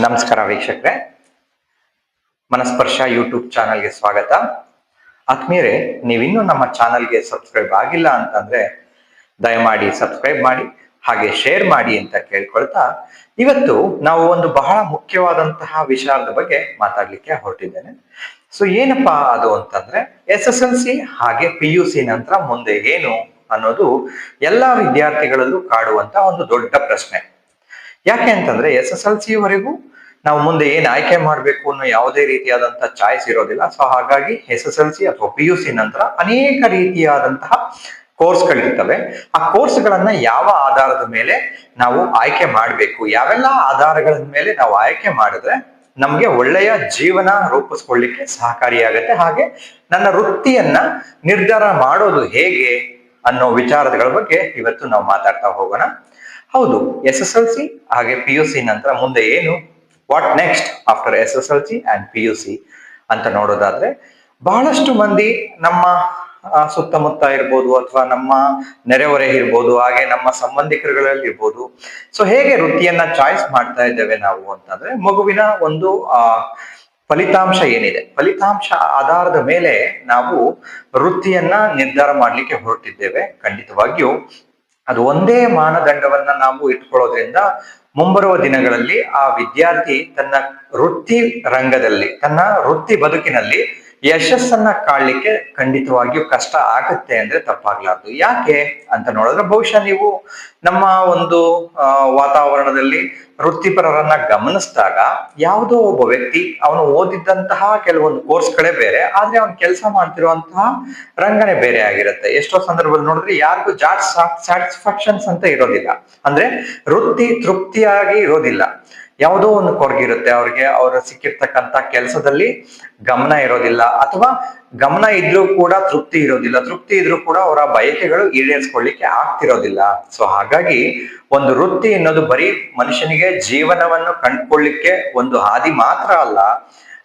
ನಮಸ್ಕಾರ ವೀಕ್ಷಕರೇ, ಮನಸ್ಪರ್ಶ ಯೂಟ್ಯೂಬ್ ಚಾನಲ್ಗೆ ಸ್ವಾಗತ. ಆತ್ಮೀಯರೇ, ನೀವಿನ್ನೂ ನಮ್ಮ ಚಾನಲ್ಗೆ ಸಬ್ಸ್ಕ್ರೈಬ್ ಆಗಿಲ್ಲ ಅಂತಂದ್ರೆ ದಯಮಾಡಿ ಸಬ್ಸ್ಕ್ರೈಬ್ ಮಾಡಿ, ಹಾಗೆ ಶೇರ್ ಮಾಡಿ ಅಂತ ಕೇಳ್ಕೊಳ್ತಾ, ಇವತ್ತು ನಾವು ಒಂದು ಬಹಳ ಮುಖ್ಯವಾದಂತಹ ವಿಚಾರದ ಬಗ್ಗೆ ಮಾತಾಡ್ಲಿಕ್ಕೆ ಹೊರಟಿದ್ದೇನೆ. ಸೊ ಏನಪ್ಪಾ ಅದು ಅಂತಂದ್ರೆ, SSLC ಹಾಗೆ PUC ನಂತರ ಮುಂದೆ ಏನು ಅನ್ನೋದು ಎಲ್ಲಾ ವಿದ್ಯಾರ್ಥಿಗಳಲ್ಲೂ ಕಾಡುವಂತ ಒಂದು ದೊಡ್ಡ ಪ್ರಶ್ನೆ. ಯಾಕೆ ಅಂತಂದ್ರೆ SSLC ವರೆಗೂ ನಾವು ಮುಂದೆ ಏನ್ ಆಯ್ಕೆ ಮಾಡ್ಬೇಕು ಅನ್ನೋ ಯಾವುದೇ ರೀತಿಯಾದಂತಹ ಚಾಯ್ಸ್ ಇರೋದಿಲ್ಲ. ಸೊ ಹಾಗಾಗಿ SSLC ಅಥವಾ PUC ನಂತರ ಅನೇಕ ರೀತಿಯಾದಂತಹ ಕೋರ್ಸ್ಗಳಿರ್ತವೆ. ಆ ಕೋರ್ಸ್ಗಳನ್ನ ಯಾವ ಆಧಾರದ ಮೇಲೆ ನಾವು ಆಯ್ಕೆ ಮಾಡಬೇಕು, ಯಾವೆಲ್ಲ ಆಧಾರಗಳ ಮೇಲೆ ನಾವು ಆಯ್ಕೆ ಮಾಡಿದ್ರೆ ನಮ್ಗೆ ಒಳ್ಳೆಯ ಜೀವನ ರೂಪಿಸ್ಕೊಳ್ಳಿಕ್ಕೆ ಸಹಕಾರಿಯಾಗತ್ತೆ, ಹಾಗೆ ನನ್ನ ವೃತ್ತಿಯನ್ನ ನಿರ್ಧಾರ ಮಾಡೋದು ಹೇಗೆ ಅನ್ನೋ ವಿಚಾರಗಳ ಬಗ್ಗೆ ಇವತ್ತು ನಾವು ಮಾತಾಡ್ತಾ ಹೋಗೋಣ. ಹೌದು, SSLC ಹಾಗೆ PUC ನಂತರ ಮುಂದೆ ಏನು, what next after SSLC and PUC ಅಂತ ನೋಡೋದಾದ್ರೆ, ಬಹಳಷ್ಟು ಮಂದಿ ನಮ್ಮ ಸುತ್ತಮುತ್ತ ಇರ್ಬೋದು ಅಥವಾ ನಮ್ಮ ನೆರೆಹೊರೆ ಇರ್ಬೋದು, ಹಾಗೆ ನಮ್ಮ ಸಂಬಂಧಿಕರುಗಳಲ್ಲಿ ಇರ್ಬೋದು, ಸೊ ಹೇಗೆ ವೃತ್ತಿಯನ್ನ ಚಾಯ್ಸ್ ಮಾಡ್ತಾ ಇದ್ದೇವೆ ನಾವು ಅಂತಂದ್ರೆ, ಮಗುವಿನ ಒಂದು ಫಲಿತಾಂಶ ಏನಿದೆ, ಫಲಿತಾಂಶ ಆಧಾರದ ಮೇಲೆ ನಾವು ವೃತ್ತಿಯನ್ನ ನಿರ್ಧಾರ ಮಾಡ್ಲಿಕ್ಕೆ ಹೊರಟಿದ್ದೇವೆ. ಖಂಡಿತವಾಗಿಯೂ ಅದು ಒಂದೇ ಮಾನದಂಡವನ್ನ ನಾವು ಇಟ್ಕೊಳ್ಳೋದ್ರಿಂದ ಮುಂಬರುವ ದಿನಗಳಲ್ಲಿ ಆ ವಿದ್ಯಾರ್ಥಿ ತನ್ನ ವೃತ್ತಿ ರಂಗದಲ್ಲಿ, ತನ್ನ ವೃತ್ತಿ ಬದುಕಿನಲ್ಲಿ ಯಶಸ್ಸನ್ನ ಕಾಣ್ಲಿಕ್ಕೆ ಖಂಡಿತವಾಗಿಯೂ ಕಷ್ಟ ಆಗುತ್ತೆ ಅಂದ್ರೆ ತಪ್ಪಾಗ್ಲಾರ್ದು. ಯಾಕೆ ಅಂತ ನೋಡಿದ್ರೆ, ಬಹುಶಃ ನೀವು ನಮ್ಮ ಒಂದು ವಾತಾವರಣದಲ್ಲಿ ವೃತ್ತಿಪರರನ್ನ ಗಮನಿಸಿದಾಗ ಯಾವುದೋ ಒಬ್ಬ ವ್ಯಕ್ತಿ ಅವನು ಓದಿದ್ದಂತಹ ಕೆಲವೊಂದು ಕೋರ್ಸ್ಗಳೇ ಬೇರೆ, ಆದ್ರೆ ಅವನು ಕೆಲಸ ಮಾಡ್ತಿರುವಂತಹ ರಂಗನೆ ಬೇರೆ ಆಗಿರುತ್ತೆ. ಎಷ್ಟೋ ಸಂದರ್ಭದಲ್ಲಿ ನೋಡಿದ್ರೆ ಯಾರಿಗೂ ಜಾಬ್ ಸ್ಯಾಟಿಸ್ಫ್ಯಾಕ್ಷನ್ಸ್ ಅಂತ ಇರೋದಿಲ್ಲ, ಅಂದ್ರೆ ವೃತ್ತಿ ತೃಪ್ತಿಯಾಗಿ ಇರೋದಿಲ್ಲ. ಯಾವುದೋ ಒಂದು ಕೊರಗಿರುತ್ತೆ ಅವ್ರಿಗೆ, ಅವ್ರ ಸಿಕ್ಕಿರ್ತಕ್ಕಂತ ಕೆಲಸದಲ್ಲಿ ಗಮನ ಇರೋದಿಲ್ಲ, ಅಥವಾ ಗಮನ ಇದ್ರೂ ಕೂಡ ತೃಪ್ತಿ ಇರೋದಿಲ್ಲ, ತೃಪ್ತಿ ಇದ್ರೂ ಕೂಡ ಅವರ ಬಯಕೆಗಳು ಈಡೇರಿಸ್ಕೊಳ್ಳಿಕ್ಕೆ ಆಗ್ತಿರೋದಿಲ್ಲ. ಸೊ ಹಾಗಾಗಿ ಒಂದು ವೃತ್ತಿ ಅನ್ನೋದು ಬರೀ ಮನುಷ್ಯನಿಗೆ ಜೀವನವನ್ನು ಕಂಡುಕೊಳ್ಳಿಕ್ಕೆ ಒಂದು ಹಾದಿ ಮಾತ್ರ ಅಲ್ಲ,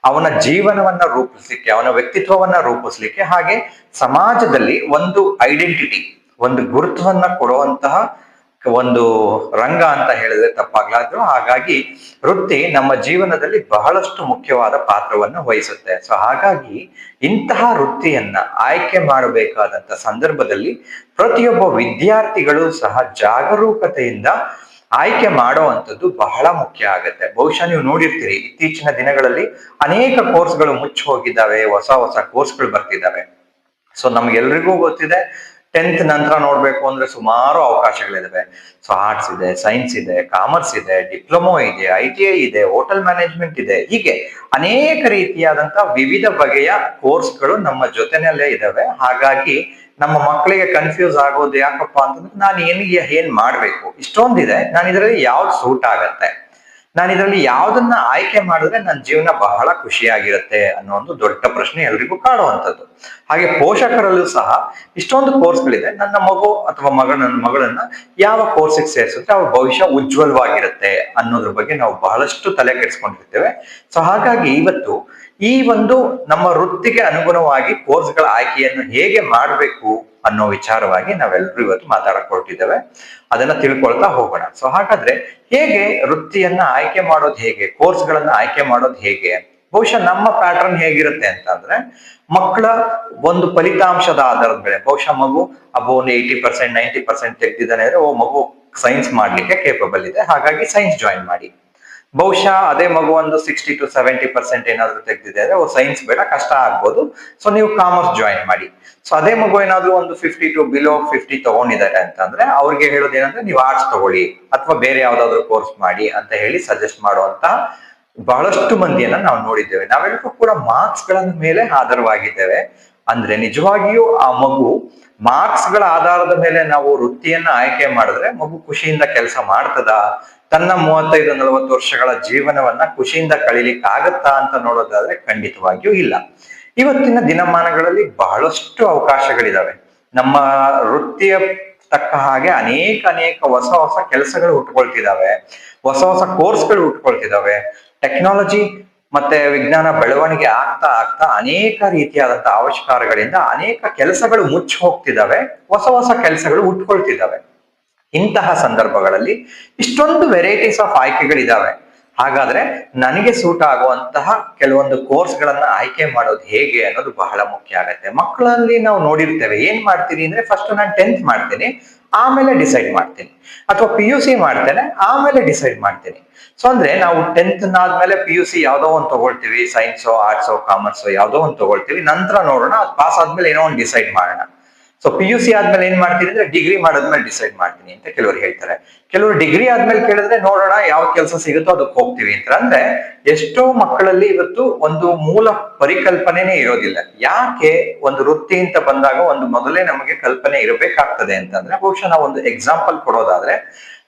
ಅವನ ಜೀವನವನ್ನ ರೂಪಿಸ್ಲಿಕ್ಕೆ, ಅವನ ವ್ಯಕ್ತಿತ್ವವನ್ನ ರೂಪಿಸ್ಲಿಕ್ಕೆ, ಹಾಗೆ ಸಮಾಜದಲ್ಲಿ ಒಂದು ಐಡೆಂಟಿಟಿ, ಒಂದು ಗುರುತವನ್ನ ಕೊಡುವಂತಹ ಒಂದು ರಂಗ ಅಂತ ಹೇಳಿದ್ರೆ ತಪ್ಪಾಗ್ಲಾರ್ದು. ಹಾಗಾಗಿ ವೃತ್ತಿ ನಮ್ಮ ಜೀವನದಲ್ಲಿ ಬಹಳಷ್ಟು ಮುಖ್ಯವಾದ ಪಾತ್ರವನ್ನು ವಹಿಸುತ್ತೆ. ಸೊ ಹಾಗಾಗಿ ಇಂತಹ ವೃತ್ತಿಯನ್ನ ಆಯ್ಕೆ ಮಾಡಬೇಕಾದಂತ ಸಂದರ್ಭದಲ್ಲಿ ಪ್ರತಿಯೊಬ್ಬ ವಿದ್ಯಾರ್ಥಿಗಳು ಸಹ ಜಾಗರೂಕತೆಯಿಂದ ಆಯ್ಕೆ ಮಾಡುವಂಥದ್ದು ಬಹಳ ಮುಖ್ಯ ಆಗುತ್ತೆ. ಬಹುಶಃ ನೀವು ನೋಡಿರ್ತೀರಿ, ಇತ್ತೀಚಿನ ದಿನಗಳಲ್ಲಿ ಅನೇಕ ಕೋರ್ಸ್ಗಳು ಮುಚ್ಚಿ ಹೋಗಿದ್ದಾವೆ, ಹೊಸ ಹೊಸ ಕೋರ್ಸ್ಗಳು ಬರ್ತಿದ್ದಾವೆ. ಸೊ ನಮ್ಗೆಲ್ರಿಗೂ ಗೊತ್ತಿದೆ, 10th ನಂತರ ನೋಡ್ಬೇಕು ಅಂದ್ರೆ ಸುಮಾರು ಅವಕಾಶಗಳಿದಾವೆ. ಸೊ ಆರ್ಟ್ಸ್ ಇದೆ, ಸೈನ್ಸ್ ಇದೆ, ಕಾಮರ್ಸ್ ಇದೆ, ಡಿಪ್ಲೊಮೊ ಇದೆ, ITI ಇದೆ, ಹೋಟೆಲ್ ಮ್ಯಾನೇಜ್ಮೆಂಟ್ ಇದೆ, ಹೀಗೆ ಅನೇಕ ರೀತಿಯಾದಂತಹ ವಿವಿಧ ಬಗೆಯ ಕೋರ್ಸ್ಗಳು ನಮ್ಮ ಜೊತೆನಲ್ಲೇ ಇದಾವೆ. ಹಾಗಾಗಿ ನಮ್ಮ ಮಕ್ಕಳಿಗೆ ಕನ್ಫ್ಯೂಸ್ ಆಗೋದು ಯಾಕಪ್ಪ ಅಂತಂದ್ರೆ, ನಾನು ಏನ್ ಮಾಡ್ಬೇಕು, ಇಷ್ಟೊಂದಿದೆ, ನಾನು ಇದರಲ್ಲಿ ಯಾವ್ದು ಸೂಟ್ ಆಗತ್ತೆ, ನಾನು ಇದರಲ್ಲಿ ಯಾವ್ದನ್ನ ಆಯ್ಕೆ ಮಾಡಿದ್ರೆ ನನ್ನ ಜೀವನ ಬಹಳ ಖುಷಿಯಾಗಿರುತ್ತೆ ಅನ್ನೋ ಒಂದು ದೊಡ್ಡ ಪ್ರಶ್ನೆ ಎಲ್ರಿಗೂ ಕಾಡುವಂಥದ್ದು. ಹಾಗೆ ಪೋಷಕರಲ್ಲೂ ಸಹ ಇಷ್ಟೊಂದು ಕೋರ್ಸ್ಗಳಿದೆ, ನನ್ನ ಮಗು ಅಥವಾ ನನ್ನ ಮಗಳನ್ನ ಯಾವ ಕೋರ್ಸಿಗೆ ಸೇರಿಸಿದ್ರೆ ಅವ್ರ ಭವಿಷ್ಯ ಉಜ್ವಲವಾಗಿರುತ್ತೆ ಅನ್ನೋದ್ರ ಬಗ್ಗೆ ನಾವು ಬಹಳಷ್ಟು ತಲೆ ಕೆಡಿಸ್ಕೊಂಡಿರ್ತೇವೆ. ಸೊ ಹಾಗಾಗಿ ಇವತ್ತು ಈ ಒಂದು ನಮ್ಮ ವೃತ್ತಿಗೆ ಅನುಗುಣವಾಗಿ ಕೋರ್ಸ್ಗಳ ಆಯ್ಕೆಯನ್ನು ಹೇಗೆ ಮಾಡಬೇಕು ಅನ್ನೋ ವಿಚಾರವಾಗಿ ನಾವೆಲ್ಲರೂ ಇವತ್ತು ಮಾತಾಡಕ್ ಹೊರಟಿದ್ದೇವೆ. ಅದನ್ನ ತಿಳ್ಕೊಳ್ತಾ ಹೋಗೋಣ. ಸೊ ಹಾಗಾದ್ರೆ ಹೇಗೆ ವೃತ್ತಿಯನ್ನ ಆಯ್ಕೆ ಮಾಡೋದು ಹೇಗೆ, ಕೋರ್ಸ್ಗಳನ್ನ ಆಯ್ಕೆ ಮಾಡೋದು ಹೇಗೆ? ಬಹುಶಃ ನಮ್ಮ ಪ್ಯಾಟರ್ನ್ ಹೇಗಿರುತ್ತೆ ಅಂತಂದ್ರೆ, ಮಕ್ಕಳ ಒಂದು ಫಲಿತಾಂಶದ ಆಧಾರದ ಮೇಲೆ, ಬಹುಶಃ ಮಗು ಒಂದು 80%, 90% ತೆಗೆದಿದ್ದಾನೆ ಅಂದ್ರೆ, ಮಗು ಸೈನ್ಸ್ ಮಾಡ್ಲಿಕ್ಕೆ ಕೇಪಬಲ್ ಇದೆ, ಹಾಗಾಗಿ ಸೈನ್ಸ್ ಜಾಯಿನ್ ಮಾಡಿ. ಬಹುಶಃ ಅದೇ ಮಗು ಒಂದು 60 to 70% ಏನಾದ್ರು ತೆಗೆದಿದೆ ಅಂದ್ರೆ, ಸೈನ್ಸ್ ಬೇಡ, ಕಷ್ಟ ಆಗ್ಬೋದು, ಸೊ ನೀವು ಕಾಮರ್ಸ್ ಜಾಯಿನ್ ಮಾಡಿ. ಸೊ ಅದೇ ಮಗು ಏನಾದ್ರು ಒಂದು 50 to below 50 ತಗೊಂಡಿದ್ದಾರೆ ಅಂತಂದ್ರೆ, ಅವ್ರಿಗೆ ಹೇಳೋದು ಏನಂದ್ರೆ, ನೀವು ಆರ್ಟ್ಸ್ ತಗೊಳ್ಳಿ ಅಥವಾ ಬೇರೆ ಯಾವ್ದಾದ್ರು ಕೋರ್ಸ್ ಮಾಡಿ ಅಂತ ಹೇಳಿ ಸಜೆಸ್ಟ್ ಮಾಡುವಂತ ಬಹಳಷ್ಟು ಮಂದಿಯನ್ನ ನಾವು ನೋಡಿದ್ದೇವೆ. ನಾವೆಲ್ಲರೂ ಕೂಡ ಮಾರ್ಕ್ಸ್ ಗಳ ಮೇಲೆ ಆಧಾರವಾಗಿದ್ದೇವೆ. ಅಂದ್ರೆ ನಿಜವಾಗಿಯೂ ಆ ಮಗು ಮಾರ್ಕ್ಸ್ ಗಳ ಆಧಾರದ ಮೇಲೆ ನಾವು ವೃತ್ತಿಯನ್ನ ಆಯ್ಕೆ ಮಾಡಿದ್ರೆ ಮಗು ಖುಷಿಯಿಂದ ಕೆಲಸ ಮಾಡ್ತದ, ತನ್ನ 35-40 ವರ್ಷಗಳ ಜೀವನವನ್ನ ಖುಷಿಯಿಂದ ಕಳೀಲಿಕ್ಕೆ ಆಗತ್ತಾ ಅಂತ ನೋಡೋದಾದ್ರೆ ಖಂಡಿತವಾಗಿಯೂ ಇಲ್ಲ. ಇವತ್ತಿನ ದಿನಮಾನಗಳಲ್ಲಿ ಬಹಳಷ್ಟು ಅವಕಾಶಗಳಿದಾವೆ. ನಮ್ಮ ವೃತ್ತಿಯ ತಕ್ಕ ಹಾಗೆ ಅನೇಕ ಹೊಸ ಹೊಸ ಕೆಲಸಗಳು ಹುಟ್ಕೊಳ್ತಿದಾವೆ, ಹೊಸ ಹೊಸ ಕೋರ್ಸ್ಗಳು ಹುಟ್ಕೊಳ್ತಿದಾವೆ. ಟೆಕ್ನಾಲಜಿ ಮತ್ತೆ ವಿಜ್ಞಾನ ಬೆಳವಣಿಗೆ ಆಗ್ತಾ ಆಗ್ತಾ ಅನೇಕ ರೀತಿಯಾದಂತಹ ಆವಿಷ್ಕಾರಗಳಿಂದ ಅನೇಕ ಕೆಲಸಗಳು ಮುಚ್ಚಿ ಹೋಗ್ತಿದಾವೆ, ಹೊಸ ಹೊಸ ಕೆಲಸಗಳು ಹುಟ್ಕೊಳ್ತಿದಾವೆ. ಇಂತಹ ಸಂದರ್ಭಗಳಲ್ಲಿ ಇಷ್ಟೊಂದು ವೆರೈಟೀಸ್ ಆಫ್ ಆಯ್ಕೆಗಳಿದಾವೆ. ಹಾಗಾದ್ರೆ ನನಗೆ ಸೂಟ್ ಆಗುವಂತಹ ಕೆಲವೊಂದು ಕೋರ್ಸ್ಗಳನ್ನ ಆಯ್ಕೆ ಮಾಡೋದು ಹೇಗೆ ಅನ್ನೋದು ಬಹಳ ಮುಖ್ಯ ಆಗತ್ತೆ. ಮಕ್ಕಳಲ್ಲಿ ನಾವು ನೋಡಿರ್ತೇವೆ, ಏನ್ ಮಾಡ್ತೀನಿ ಅಂದ್ರೆ ಫಸ್ಟ್ ನಾನು 10th ಮಾಡ್ತೀನಿ, ಆಮೇಲೆ ಡಿಸೈಡ್ ಮಾಡ್ತೀನಿ, ಅಥವಾ PUC ಮಾಡ್ತೇನೆ ಆಮೇಲೆ ಡಿಸೈಡ್ ಮಾಡ್ತೀನಿ. ಸೊ ಅಂದ್ರೆ ನಾವು 10th ಆದ್ಮೇಲೆ PUC ಯಾವ್ದೋ ಒಂದು ತಗೊಳ್ತೀವಿ, ಸೈನ್ಸೋ ಆರ್ಟ್ಸೋ ಕಾಮರ್ಸೋ ಯಾವ್ದೋ ಒಂದು ತಗೊಳ್ತೀವಿ, ನಂತರ ನೋಡೋಣ ಅದು ಪಾಸ್ ಆದ್ಮೇಲೆ ಏನೋ ಒಂದು ಡಿಸೈಡ್ ಮಾಡೋಣ. ಸೊ PUC ಆದ್ಮೇಲೆ ಏನ್ ಮಾಡ್ತೀನಿ ಅಂದ್ರೆ ಡಿಗ್ರಿ ಮಾಡಾದ್ಮೇಲೆ ಡಿಸೈಡ್ ಮಾಡ್ತೀನಿ ಅಂತ ಕೆಲವರು ಹೇಳ್ತಾರೆ. ಕೆಲವರು ಡಿಗ್ರಿ ಆದ್ಮೇಲೆ ಕೇಳಿದ್ರೆ ನೋಡೋಣ ಯಾವ ಕೆಲಸ ಸಿಗುತ್ತೋ ಅದಕ್ಕೆ ಹೋಗ್ತೀವಿ ಅಂತ. ಅಂದ್ರೆ ಎಷ್ಟೋ ಮಕ್ಕಳಲ್ಲಿ ಇವತ್ತು ಒಂದು ಮೂಲ ಪರಿಕಲ್ಪನೆನೇ ಇರೋದಿಲ್ಲ. ಯಾಕೆ ಒಂದು ವೃತ್ತಿ ಅಂತ ಬಂದಾಗ ಒಂದು ಮೊದಲೇ ನಮಗೆ ಕಲ್ಪನೆ ಇರಬೇಕಾಗ್ತದೆ ಅಂತಂದ್ರೆ, ಬಹುಶಃ ನಾವು ಒಂದು ಎಕ್ಸಾಂಪಲ್ ಕೊಡೋದಾದ್ರೆ,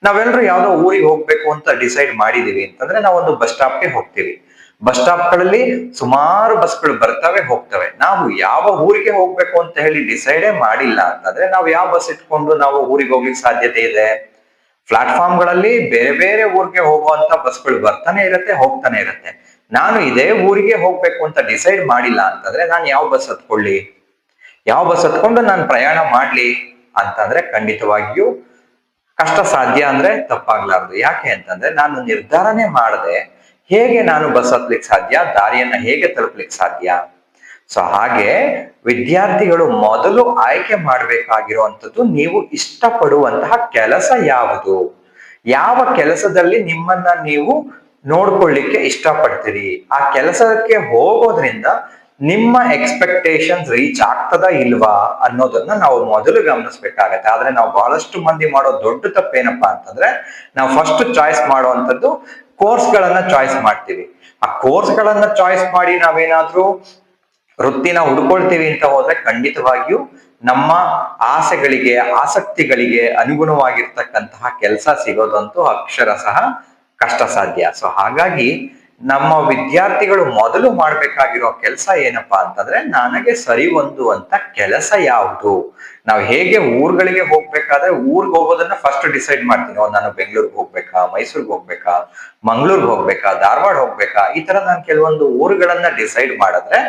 ನಾವೆಲ್ಲರೂ ಯಾವ್ದೋ ಊರಿಗೆ ಹೋಗ್ಬೇಕು ಅಂತ ಡಿಸೈಡ್ ಮಾಡಿದೀವಿ ಅಂತಂದ್ರೆ ನಾವೊಂದು ಬಸ್ ಸ್ಟಾಪ್ಗೆ ಹೋಗ್ತೀವಿ. ಬಸ್ ಸ್ಟಾಪ್ ಗಳಲ್ಲಿ ಸುಮಾರು ಬಸ್ಗಳು ಬರ್ತವೆ ಹೋಗ್ತವೆ. ನಾವು ಯಾವ ಊರಿಗೆ ಹೋಗ್ಬೇಕು ಅಂತ ಹೇಳಿ ಡಿಸೈಡೇ ಮಾಡಿಲ್ಲ ಅಂತಂದ್ರೆ ನಾವು ಯಾವ ಬಸ್ ಇಟ್ಕೊಂಡು ನಾವು ಊರಿಗೆ ಹೋಗ್ಲಿಕ್ಕೆ ಸಾಧ್ಯತೆ ಇದೆ? ಪ್ಲಾಟ್ಫಾರ್ಮ್ ಗಳಲ್ಲಿ ಬೇರೆ ಬೇರೆ ಊರಿಗೆ ಹೋಗುವಂತ ಬಸ್ಗಳು ಬರ್ತಾನೆ ಇರುತ್ತೆ, ಹೋಗ್ತಾನೆ ಇರುತ್ತೆ. ನಾನು ಇದೇ ಊರಿಗೆ ಹೋಗ್ಬೇಕು ಅಂತ ಡಿಸೈಡ್ ಮಾಡಿಲ್ಲ ಅಂತಂದ್ರೆ ನಾನು ಯಾವ ಬಸ್ ಹತ್ಕೊಳ್ಳಿ, ಯಾವ ಬಸ್ ಹತ್ಕೊಂಡು ನಾನು ಪ್ರಯಾಣ ಮಾಡ್ಲಿ ಅಂತಂದ್ರೆ ಖಂಡಿತವಾಗಿಯೂ ಕಷ್ಟ ಸಾಧ್ಯ ಅಂದ್ರೆ ತಪ್ಪಾಗ್ಲಾರ್ದು. ಯಾಕೆ ಅಂತಂದ್ರೆ ನಾನು ನಿರ್ಧಾರನೆ ಮಾಡದೆ ಹೇಗೆ ನಾನು ಬಸ್ ಹತ್ಲಿಕ್ಕೆ ಸಾಧ್ಯ, ದಾರಿಯನ್ನ ಹೇಗೆ ತಲುಪಲಿಕ್ಕೆ ಸಾಧ್ಯ? ಸೊ ಹಾಗೆ ವಿದ್ಯಾರ್ಥಿಗಳು ಮೊದಲು ಆಯ್ಕೆ ಮಾಡಬೇಕಾಗಿರುವಂತದ್ದು, ನೀವು ಇಷ್ಟಪಡುವಂತಹ ಕೆಲಸ ಯಾವುದು, ಯಾವ ಕೆಲಸದಲ್ಲಿ ನಿಮ್ಮನ್ನ ನೀವು ನೋಡ್ಕೊಳ್ಳಿಕ್ಕೆ ಇಷ್ಟಪಡ್ತೀರಿ, ಆ ಕೆಲಸಕ್ಕೆ ಹೋಗೋದ್ರಿಂದ ನಿಮ್ಮ ಎಕ್ಸ್ಪೆಕ್ಟೇಷನ್ಸ್ ರೀಚ್ ಆಗ್ತದಾ ಇಲ್ವಾ ಅನ್ನೋದನ್ನ ನಾವು ಮೊದಲು ಗಮನಿಸ್ಬೇಕಾಗತ್ತೆ. ಆದ್ರೆ ನಾವು ಬಹಳಷ್ಟು ಮಂದಿ ಮಾಡೋ ದೊಡ್ಡ ತಪ್ಪೇನಪ್ಪಾ ಅಂತಂದ್ರೆ, ನಾವು ಫಸ್ಟ್ ಚಾಯ್ಸ್ ಮಾಡುವಂತದ್ದು ಕೋರ್ಸ್ ಗಳನ್ನ ಚಾಯ್ಸ್ ಮಾಡ್ತೀವಿ. ಆ ಕೋರ್ಸ್ ಗಳನ್ನ ಚಾಯ್ಸ್ ಮಾಡಿ ನಾವೇನಾದ್ರೂ ವೃತ್ತಿನ ಹುಡ್ಕೊಳ್ತೀವಿ ಅಂತ ಹೋದ್ರೆ ಖಂಡಿತವಾಗಿಯೂ ನಮ್ಮ ಆಸೆಗಳಿಗೆ ಆಸಕ್ತಿಗಳಿಗೆ ಅನುಗುಣವಾಗಿರ್ತಕ್ಕಂತಹ ಕೆಲಸ ಸಿಗೋದಂತೂ ಅಕ್ಷರಶಃ ಕಷ್ಟ ಸಾಧ್ಯ. ಸೊ ಹಾಗಾಗಿ ನಮ್ಮ ವಿದ್ಯಾರ್ಥಿಗಳು ಮೊದಲು ಮಾಡ್ಬೇಕಾಗಿರೋ ಕೆಲಸ ಏನಪ್ಪಾ ಅಂತಂದ್ರೆ, ನನಗೆ ಸರಿ ಹೊಂದುವಂತ ಕೆಲಸ ಯಾವುದು. ನಾವು ಹೇಗೆ ಊರುಗಳಿಗೆ ಹೋಗ್ಬೇಕಾದ್ರೆ ಊರ್ಗ್ ಹೋಗೋದನ್ನ ಫಸ್ಟ್ ಡಿಸೈಡ್ ಮಾಡ್ತೀನಿ. ನಾನು ಬೆಂಗಳೂರಿಗೆ ಹೋಗ್ಬೇಕಾ, ಮೈಸೂರ್ಗೆ ಹೋಗ್ಬೇಕಾ, ಮಂಗಳೂರ್ಗೆ ಹೋಗ್ಬೇಕಾ, ಧಾರವಾಡ ಹೋಗ್ಬೇಕಾ, ಈ ತರ ನಾನು ಕೆಲವೊಂದು ಊರುಗಳನ್ನ ಡಿಸೈಡ್ ಮಾಡಿದ್ರೆ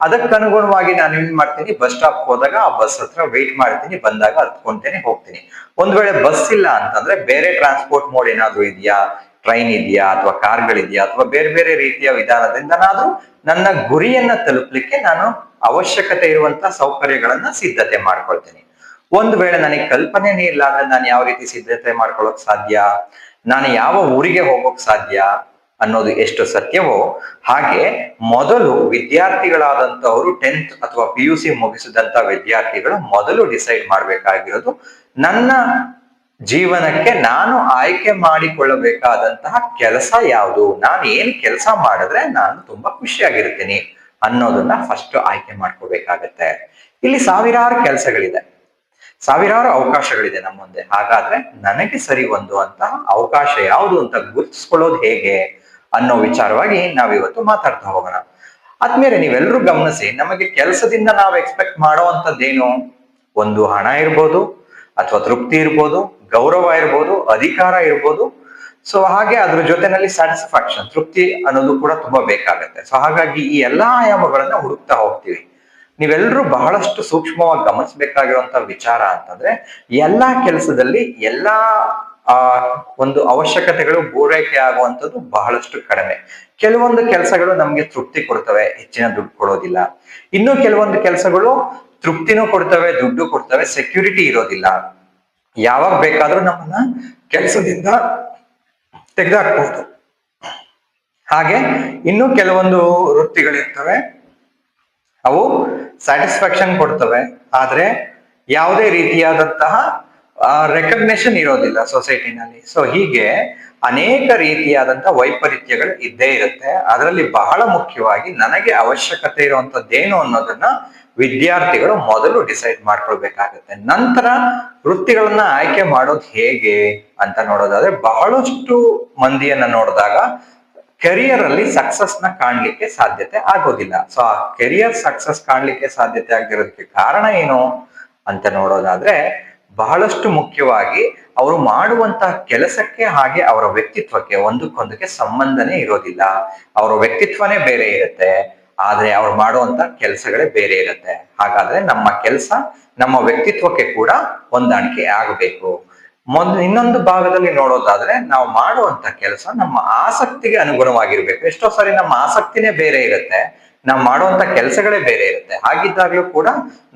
ಅದಕ್ಕನುಗುಣವಾಗಿ ನಾನು ಏನ್ ಮಾಡ್ತೀನಿ, ಬಸ್ ಸ್ಟಾಪ್ ಹೋದಾಗ ಆ ಬಸ್ ಹತ್ರ ವೇಟ್ ಮಾಡ್ತೀನಿ, ಬಂದಾಗ ಹತ್ಕೊಂತೇನೆ ಹೋಗ್ತೀನಿ. ಒಂದ್ ವೇಳೆ ಬಸ್ ಇಲ್ಲ ಅಂತಂದ್ರೆ ಬೇರೆ ಟ್ರಾನ್ಸ್ಪೋರ್ಟ್ ಮೋಡ್ ಏನಾದ್ರು ಇದೆಯಾ, ಟ್ರೈನ್ ಇದೆಯಾ ಅಥವಾ ಕಾರ್ಗಳಿದೆಯಾ ಅಥವಾ ಬೇರೆ ಬೇರೆ ರೀತಿಯ ವಿಧಾನದಿಂದನಾದ್ರೂ ನನ್ನ ಗುರಿಯನ್ನ ತಲುಪಲಿಕ್ಕೆ ನಾನು ಅವಶ್ಯಕತೆ ಇರುವಂತ ಸೌಕರ್ಯಗಳನ್ನ ಸಿದ್ಧತೆ ಮಾಡ್ಕೊಳ್ತೀನಿ. ಒಂದ್ ವೇಳೆ ನನಗೆ ಕಲ್ಪನೆನೇ ಇಲ್ಲ ಅಂದ್ರೆ ನಾನು ಯಾವ ರೀತಿ ಸಿದ್ಧತೆ ಮಾಡ್ಕೊಳ್ಳೋಕ್ ಸಾಧ್ಯ, ನಾನು ಯಾವ ಊರಿಗೆ ಹೋಗೋಕ್ ಸಾಧ್ಯ ಅನ್ನೋದು ಎಷ್ಟು ಸತ್ಯವೋ ಹಾಗೆ ಮೊದಲು ವಿದ್ಯಾರ್ಥಿಗಳಾದಂತವರು 10th ಅಥವಾ PUC ಮುಗಿಸಿದಂತ ವಿದ್ಯಾರ್ಥಿಗಳು ಮೊದಲು ಡಿಸೈಡ್ ಮಾಡ್ಬೇಕಾಗಿರೋದು, ನನ್ನ ಜೀವನಕ್ಕೆ ನಾನು ಆಯ್ಕೆ ಮಾಡಿಕೊಳ್ಳಬೇಕಾದಂತಹ ಕೆಲಸ ಯಾವುದು, ನಾನು ಏನ್ ಕೆಲಸ ಮಾಡಿದ್ರೆ ನಾನು ತುಂಬಾ ಖುಷಿಯಾಗಿರ್ತೀನಿ ಅನ್ನೋದನ್ನ ಫಸ್ಟ್ ಆಯ್ಕೆ ಮಾಡ್ಕೋಬೇಕಾಗತ್ತೆ. ಇಲ್ಲಿ ಸಾವಿರಾರು ಕೆಲಸಗಳಿದೆ, ಸಾವಿರಾರು ಅವಕಾಶಗಳಿದೆ ನಮ್ಮ ಮುಂದೆ. ಹಾಗಾದ್ರೆ ನನಗೆ ಸರಿ ಹೊಂದುವಂತಹ ಅವಕಾಶ ಯಾವುದು ಅಂತ ಗುರುತಿಸ್ಕೊಳ್ಳೋದು ಹೇಗೆ ಅನ್ನೋ ವಿಚಾರವಾಗಿ ನಾವಿವತ್ತು ಮಾತಾಡ್ತಾ ಹೋಗೋಣ. ಆದ್ಮೇಲೆ ನೀವೆಲ್ಲರೂ ಗಮನಿಸಿ, ನಮಗೆ ಕೆಲಸದಿಂದ ನಾವು ಎಕ್ಸ್ಪೆಕ್ಟ್ ಮಾಡುವಂತದ್ದೇನು? ಒಂದು ಹಣ ಇರ್ಬೋದು, ಅಥವಾ ತೃಪ್ತಿ ಇರ್ಬೋದು, ಗೌರವ ಇರ್ಬೋದು, ಅಧಿಕಾರ ಇರ್ಬೋದು. ಸೊ ಹಾಗೆ ಅದ್ರ ಜೊತೆನಲ್ಲಿ ಸ್ಯಾಟಿಸ್ಫ್ಯಾಕ್ಷನ್, ತೃಪ್ತಿ ಅನ್ನೋದು ಕೂಡ ತುಂಬಾ ಬೇಕಾಗತ್ತೆ. ಸೊ ಹಾಗಾಗಿ ಈ ಎಲ್ಲಾ ಆಯಾಮಗಳನ್ನ ಹುಡುಕ್ತಾ ಹೋಗ್ತೀವಿ. ನೀವೆಲ್ಲರೂ ಬಹಳಷ್ಟು ಸೂಕ್ಷ್ಮವಾಗಿ ಗಮನಿಸಬೇಕಾಗಿರುವಂತ ವಿಚಾರ ಅಂತಂದ್ರೆ, ಎಲ್ಲಾ ಕೆಲಸದಲ್ಲಿ ಎಲ್ಲಾ ಒಂದು ಅವಶ್ಯಕತೆಗಳು ಪೂರೈಕೆ ಆಗುವಂತದ್ದು ಬಹಳಷ್ಟು ಕಡಿಮೆ. ಕೆಲವೊಂದು ಕೆಲಸಗಳು ನಮ್ಗೆ ತೃಪ್ತಿ ಕೊಡ್ತವೆ, ಹೆಚ್ಚಿನ ದುಡ್ಡು ಕೊಡೋದಿಲ್ಲ. ಇನ್ನು ಕೆಲವೊಂದು ಕೆಲಸಗಳು ತೃಪ್ತಿನೂ ಕೊಡ್ತವೆ, ದುಡ್ಡು ಕೊಡ್ತವೆ, ಸೆಕ್ಯೂರಿಟಿ ಇರೋದಿಲ್ಲ. ಯಾವಾಗ ಬೇಕಾದ್ರೂ ನಮ್ಮನ್ನ ಕೆಲಸದಿಂದ ತೆಗೆದಾಕ್ಬಹುದು. ಹಾಗೆ ಇನ್ನು ಕೆಲವೊಂದು ವೃತ್ತಿಗಳಿರ್ತವೆ, ಅವು ಸ್ಯಾಟಿಸ್ಫ್ಯಾಕ್ಷನ್ ಕೊಡ್ತವೆ, ಆದ್ರೆ ಯಾವುದೇ ರೀತಿಯಾದಂತಹ ರೆಕಗ್ನೇಷನ್ ಇರೋದಿಲ್ಲ ಸೊಸೈಟಿನಲ್ಲಿ. ಸೊ ಹೀಗೆ ಅನೇಕ ರೀತಿಯಾದಂತಹ ವೈಪರೀತ್ಯಗಳು ಇದ್ದೇ ಇರುತ್ತೆ. ಅದರಲ್ಲಿ ಬಹಳ ಮುಖ್ಯವಾಗಿ ನನಗೆ ಅವಶ್ಯಕತೆ ಇರುವಂತದ್ದೇನು ಅನ್ನೋದನ್ನ ವಿದ್ಯಾರ್ಥಿಗಳು ಮೊದಲು ಡಿಸೈಡ್ ಮಾಡ್ಕೊಳ್ಬೇಕಾಗತ್ತೆ. ನಂತರ ವೃತ್ತಿಗಳನ್ನ ಆಯ್ಕೆ ಮಾಡೋದು ಹೇಗೆ ಅಂತ ನೋಡೋದಾದ್ರೆ, ಬಹಳಷ್ಟು ಮಂದಿಯನ್ನ ನೋಡಿದಾಗ ಕೆರಿಯರ್ ಅಲ್ಲಿ ಸಕ್ಸಸ್ ನ ಕಾಣ್ಲಿಕ್ಕೆ ಸಾಧ್ಯತೆ ಆಗೋದಿಲ್ಲ. ಸೊ ಆ ಕೆರಿಯರ್ ಸಕ್ಸಸ್ ಕಾಣ್ಲಿಕ್ಕೆ ಸಾಧ್ಯತೆ ಆಗದಿರೋದಕ್ಕೆ ಕಾರಣ ಏನು ಅಂತ ನೋಡೋದಾದ್ರೆ, ಬಹಳಷ್ಟು ಮುಖ್ಯವಾಗಿ ಅವರು ಮಾಡುವಂತಹ ಕೆಲಸಕ್ಕೆ ಹಾಗೆ ಅವರ ವ್ಯಕ್ತಿತ್ವಕ್ಕೆ ಒಂದಕ್ಕೊಂದಕ್ಕೆ ಸಂಬಂಧನೇ ಇರೋದಿಲ್ಲ. ಅವರ ವ್ಯಕ್ತಿತ್ವನೇ ಬೇರೆ ಇರುತ್ತೆ, ಆದ್ರೆ ಅವ್ರು ಮಾಡುವಂತ ಕೆಲಸಗಳೇ ಬೇರೆ ಇರುತ್ತೆ. ಹಾಗಾದ್ರೆ ನಮ್ಮ ಕೆಲಸ ನಮ್ಮ ವ್ಯಕ್ತಿತ್ವಕ್ಕೆ ಕೂಡ ಹೊಂದಾಣಿಕೆ ಆಗಬೇಕು. ಇನ್ನೊಂದು ಭಾಗದಲ್ಲಿ ನೋಡೋದಾದ್ರೆ ನಾವು ಮಾಡುವಂತ ಕೆಲಸ ನಮ್ಮ ಆಸಕ್ತಿಗೆ ಅನುಗುಣವಾಗಿರ್ಬೇಕು. ಎಷ್ಟೋ ಸಾರಿ ನಮ್ಮ ಆಸಕ್ತಿನೇ ಬೇರೆ ಇರುತ್ತೆ, ನಾವು ಮಾಡುವಂತ ಕೆಲಸಗಳೇ ಬೇರೆ ಇರುತ್ತೆ. ಹಾಗಿದ್ದಾಗ್ಲೂ ಕೂಡ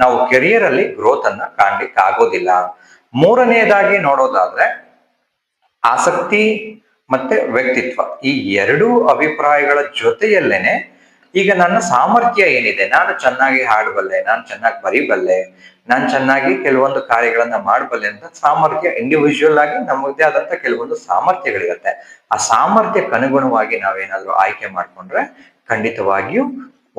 ನಾವು ಕೆರಿಯರ್ ಅಲ್ಲಿ ಗ್ರೋತ್ ಅನ್ನ ಕಾಣ್ಲಿಕ್ಕೆ ಆಗೋದಿಲ್ಲ. ಮೂರನೆಯದಾಗಿ ನೋಡೋದಾದ್ರೆ ಆಸಕ್ತಿ ಮತ್ತೆ ವ್ಯಕ್ತಿತ್ವ, ಈ ಎರಡೂ ಅಭಿಪ್ರಾಯಗಳ ಜೊತೆಯಲ್ಲೇನೆ ಈಗ ನನ್ನ ಸಾಮರ್ಥ್ಯ ಏನಿದೆ, ನಾನು ಚೆನ್ನಾಗಿ ಹಾಡಬಲ್ಲೆ, ನಾನು ಚೆನ್ನಾಗಿ ಬರೀಬಲ್ಲೆ, ನಾನು ಚೆನ್ನಾಗಿ ಕೆಲವೊಂದು ಕಾರ್ಯಗಳನ್ನ ಮಾಡಬಲ್ಲೆ ಅಂತ ಸಾಮರ್ಥ್ಯ ಇಂಡಿವಿಜುವಲ್ ಆಗಿ ನಮ್ಮದೇ ಆದಂತ ಕೆಲವೊಂದು ಸಾಮರ್ಥ್ಯಗಳಿರುತ್ತೆ. ಆ ಸಾಮರ್ಥ್ಯಕ್ಕೆ ಅನುಗುಣವಾಗಿ ನಾವೇನಾದ್ರೂ ಆಯ್ಕೆ ಮಾಡ್ಕೊಂಡ್ರೆ ಖಂಡಿತವಾಗಿಯೂ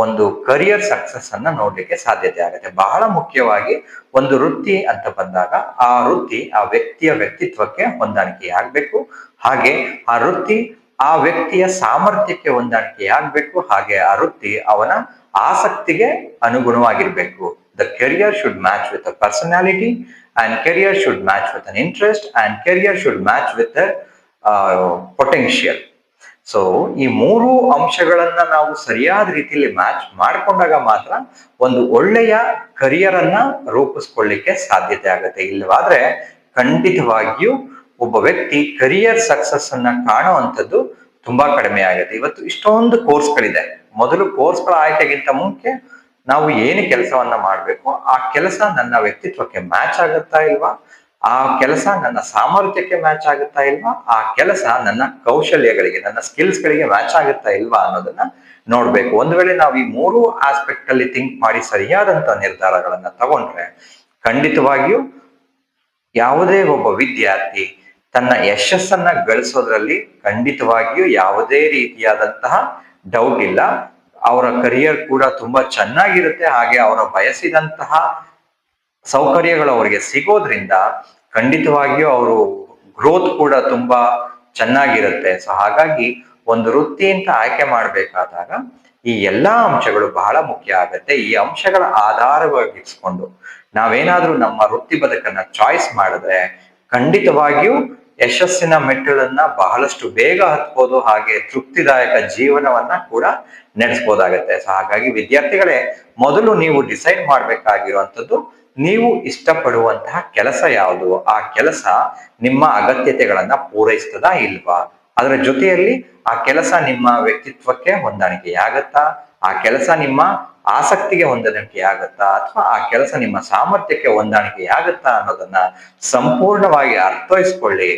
ಒಂದು ಕರಿಯರ್ ಸಕ್ಸಸ್ ಅನ್ನ ನೋಡ್ಲಿಕ್ಕೆ ಸಾಧ್ಯತೆ ಆಗುತ್ತೆ. ಬಹಳ ಮುಖ್ಯವಾಗಿ ಒಂದು ವೃತ್ತಿ ಅಂತ ಬಂದಾಗ ಆ ವೃತ್ತಿ ಆ ವ್ಯಕ್ತಿಯ ವ್ಯಕ್ತಿತ್ವಕ್ಕೆ ಹೊಂದಾಣಿಕೆ ಆಗ್ಬೇಕು, ಹಾಗೆ ಆ ವೃತ್ತಿ ಆ ವ್ಯಕ್ತಿಯ ಸಾಮರ್ಥ್ಯಕ್ಕೆ ಹೊಂದಾಣಿಕೆ ಆಗ್ಬೇಕು, ಹಾಗೆ ಆ ವೃತ್ತಿ ಅವನ ಆಸಕ್ತಿಗೆ ಅನುಗುಣವಾಗಿರ್ಬೇಕು. The career should match with a personality, and career should match with an interest, and career should match with potential. So ಈ ಮೂರು ಅಂಶಗಳನ್ನ ನಾವು ಸರಿಯಾದ ರೀತಿಯಲ್ಲಿ ಮ್ಯಾಚ್ ಮಾಡ್ಕೊಂಡಾಗ ಮಾತ್ರ ಒಂದು ಒಳ್ಳೆಯ ಕರಿಯರ್ ಅನ್ನ ರೂಪಿಸ್ಕೊಳ್ಳಿಕ್ಕೆ ಸಾಧ್ಯತೆ ಆಗುತ್ತೆ. ಇಲ್ಲವಾದ್ರೆ ಖಂಡಿತವಾಗಿಯೂ ಒಬ್ಬ ವ್ಯಕ್ತಿ ಕರಿಯರ್ ಸಕ್ಸಸ್ ಅನ್ನ ಕಾಣುವಂಥದ್ದು ತುಂಬಾ ಕಡಿಮೆ ಆಗುತ್ತೆ. ಇವತ್ತು ಇಷ್ಟೊಂದು ಕೋರ್ಸ್ಗಳಿದೆ. ಮೊದಲು ಕೋರ್ಸ್ಗಳ ಆಯ್ಕೆಗಿಂತ ಮುಂಚೆ ನಾವು ಏನು ಕೆಲಸವನ್ನ ಮಾಡ್ಬೇಕು, ಆ ಕೆಲಸ ನನ್ನ ವ್ಯಕ್ತಿತ್ವಕ್ಕೆ ಮ್ಯಾಚ್ ಆಗುತ್ತಾ ಇಲ್ವಾ, ಆ ಕೆಲಸ ನನ್ನ ಸಾಮರ್ಥ್ಯಕ್ಕೆ ಮ್ಯಾಚ್ ಆಗುತ್ತಾ ಇಲ್ವಾ, ಆ ಕೆಲಸ ನನ್ನ ಕೌಶಲ್ಯಗಳಿಗೆ, ನನ್ನ ಸ್ಕಿಲ್ಸ್ ಗಳಿಗೆ ಮ್ಯಾಚ್ ಆಗುತ್ತಾ ಇಲ್ವಾ ಅನ್ನೋದನ್ನ ನೋಡ್ಬೇಕು. ಒಂದು ವೇಳೆ ನಾವು ಈ ಮೂರು ಆಸ್ಪೆಕ್ಟ್ ಅಲ್ಲಿ ಥಿಂಕ್ ಮಾಡಿ ಸರಿಯಾದಂತ ನಿರ್ಧಾರಗಳನ್ನ ತಗೊಂಡ್ರೆ ಖಂಡಿತವಾಗಿಯೂ ಯಾವುದೇ ಒಬ್ಬ ವಿದ್ಯಾರ್ಥಿ ತನ್ನ ಯಶಸ್ಸನ್ನ ಗಳಿಸೋದ್ರಲ್ಲಿ ಖಂಡಿತವಾಗಿಯೂ ಯಾವುದೇ ರೀತಿಯಾದಂತಹ ಡೌಟ್ ಇಲ್ಲ. ಅವರ ಕರಿಯರ್ ಕೂಡ ತುಂಬಾ ಚೆನ್ನಾಗಿರುತ್ತೆ, ಹಾಗೆ ಅವರ ಬಯಸಿದಂತಹ ಸೌಕರ್ಯಗಳು ಅವರಿಗೆ ಸಿಗೋದ್ರಿಂದ ಖಂಡಿತವಾಗಿಯೂ ಅವರು ಗ್ರೋತ್ ಕೂಡ ತುಂಬಾ ಚೆನ್ನಾಗಿರುತ್ತೆ. ಸೊ ಹಾಗಾಗಿ ಒಂದು ವೃತ್ತಿ ಅಂತ ಆಯ್ಕೆ ಮಾಡ್ಬೇಕಾದಾಗ ಈ ಎಲ್ಲಾ ಅಂಶಗಳು ಬಹಳ ಮುಖ್ಯ ಆಗತ್ತೆ. ಈ ಅಂಶಗಳ ಆಧಾರವಾಗಿಸ್ಕೊಂಡು ನಾವೇನಾದ್ರೂ ನಮ್ಮ ವೃತ್ತಿ ಬದುಕನ್ನ ಚಾಯ್ಸ್ ಮಾಡಿದ್ರೆ ಖಂಡಿತವಾಗಿಯೂ ಯಶಸ್ಸಿನ ಮೆಟ್ಟಿಲನ್ನ ಬಹಳಷ್ಟು ಬೇಗ ಹತ್ಬೋದು, ಹಾಗೆ ತೃಪ್ತಿದಾಯಕ ಜೀವನವನ್ನ ಕೂಡ ನಡೆಸ್ಬೋದಾಗತ್ತೆ. ಸೊ ಹಾಗಾಗಿ ವಿದ್ಯಾರ್ಥಿಗಳೇ, ಮೊದಲು ನೀವು ಡಿಸೈಡ್ ಮಾಡ್ಬೇಕಾಗಿರುವಂತದ್ದು ನೀವು ಇಷ್ಟಪಡುವಂತಹ ಕೆಲಸ ಯಾವುದು, ಆ ಕೆಲಸ ನಿಮ್ಮ ಅಗತ್ಯತೆಗಳನ್ನ ಪೂರೈಸ್ತದಾ ಇಲ್ವಾ, ಅದರ ಜೊತೆಯಲ್ಲಿ ಆ ಕೆಲಸ ನಿಮ್ಮ ವ್ಯಕ್ತಿತ್ವಕ್ಕೆ ಹೊಂದಾಣಿಕೆ ಆಗತ್ತಾ, ಆ ಕೆಲಸ ನಿಮ್ಮ ಆಸಕ್ತಿಗೆ ಹೊಂದಾಣಿಕೆ ಆಗತ್ತಾ, ಅಥವಾ ಆ ಕೆಲಸ ನಿಮ್ಮ ಸಾಮರ್ಥ್ಯಕ್ಕೆ ಹೊಂದಾಣಿಕೆ ಆಗತ್ತಾ ಅನ್ನೋದನ್ನ ಸಂಪೂರ್ಣವಾಗಿ ಅರ್ಥೈಸ್ಕೊಳ್ಳಿ.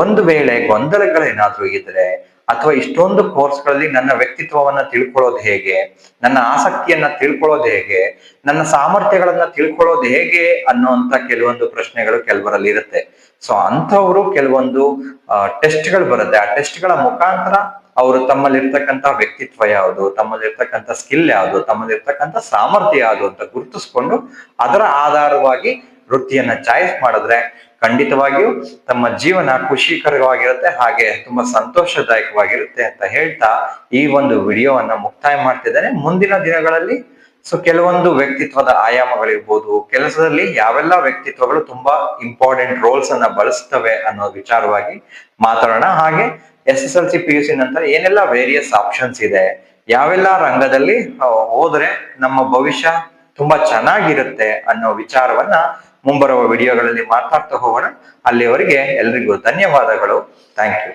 ಒಂದು ವೇಳೆ ಗೊಂದಲಗಳೇನಾದ್ರೂ ಇದ್ರೆ, ಅಥವಾ ಇಷ್ಟೊಂದು ಕೋರ್ಸ್ಗಳಲ್ಲಿ ನನ್ನ ವ್ಯಕ್ತಿತ್ವವನ್ನ ತಿಳ್ಕೊಳ್ಳೋದು ಹೇಗೆ, ನನ್ನ ಆಸಕ್ತಿಯನ್ನ ತಿಳ್ಕೊಳ್ಳೋದು ಹೇಗೆ, ನನ್ನ ಸಾಮರ್ಥ್ಯಗಳನ್ನ ತಿಳ್ಕೊಳ್ಳೋದು ಹೇಗೆ ಅನ್ನೋಂತ ಕೆಲವೊಂದು ಪ್ರಶ್ನೆಗಳು ಕೆಲವರಲ್ಲಿ ಇರುತ್ತೆ. ಸೊ ಅಂಥವ್ರು ಕೆಲವೊಂದು ಟೆಸ್ಟ್ಗಳು ಬರುತ್ತೆ. ಆ ಟೆಸ್ಟ್ಗಳ ಮುಖಾಂತರ ಅವರು ತಮ್ಮಲ್ಲಿರ್ತಕ್ಕಂಥ ವ್ಯಕ್ತಿತ್ವ ಯಾವುದು, ತಮ್ಮಲ್ಲಿರ್ತಕ್ಕಂಥ ಸ್ಕಿಲ್ ಯಾವುದು, ತಮ್ಮಲ್ಲಿರ್ತಕ್ಕಂಥ ಸಾಮರ್ಥ್ಯ ಯಾವುದು ಅಂತ ಗುರುತಿಸ್ಕೊಂಡು ಅದರ ಆಧಾರವಾಗಿ ವೃತ್ತಿಯನ್ನ ಚಾಯ್ಸ್ ಮಾಡಿದ್ರೆ ಖಂಡಿತವಾಗಿಯೂ ತಮ್ಮ ಜೀವನ ಖುಷಿಕರವಾಗಿರುತ್ತೆ, ಹಾಗೆ ತುಂಬಾ ಸಂತೋಷದಾಯಕವಾಗಿರುತ್ತೆ ಅಂತ ಹೇಳ್ತಾ ಈ ಒಂದು ವಿಡಿಯೋವನ್ನ ಮುಕ್ತಾಯ ಮಾಡ್ತಿದ್ದೇನೆ. ಮುಂದಿನ ದಿನಗಳಲ್ಲಿ ಕೆಲವೊಂದು ವ್ಯಕ್ತಿತ್ವದ ಆಯಾಮಗಳಿರ್ಬೋದು, ಕೆಲಸದಲ್ಲಿ ಯಾವೆಲ್ಲ ವ್ಯಕ್ತಿತ್ವಗಳು ತುಂಬಾ ಇಂಪಾರ್ಟೆಂಟ್ ರೋಲ್ಸ್ ಅನ್ನ ಬಳಸ್ತವೆ ಅನ್ನೋ ವಿಚಾರವಾಗಿ ಮಾತಾಡೋಣ. ಹಾಗೆ SSLC PUC ನಂತರ ಏನೆಲ್ಲ ವೇರಿಯಸ್ ಆಪ್ಷನ್ಸ್ ಇದೆ, ಯಾವೆಲ್ಲ ರಂಗದಲ್ಲಿ ಹೋದ್ರೆ ನಮ್ಮ ಭವಿಷ್ಯ ತುಂಬಾ ಚೆನ್ನಾಗಿರುತ್ತೆ ಅನ್ನೋ ವಿಚಾರವನ್ನ ಮುಂಬರುವ ವಿಡಿಯೋಗಳಲ್ಲಿ ಮಾತಾಡ್ತಾ ಹೋಗೋಣ. ಅಲ್ಲಿವರೆಗೆ ಎಲ್ರಿಗೂ ಧನ್ಯವಾದಗಳು. Thank you.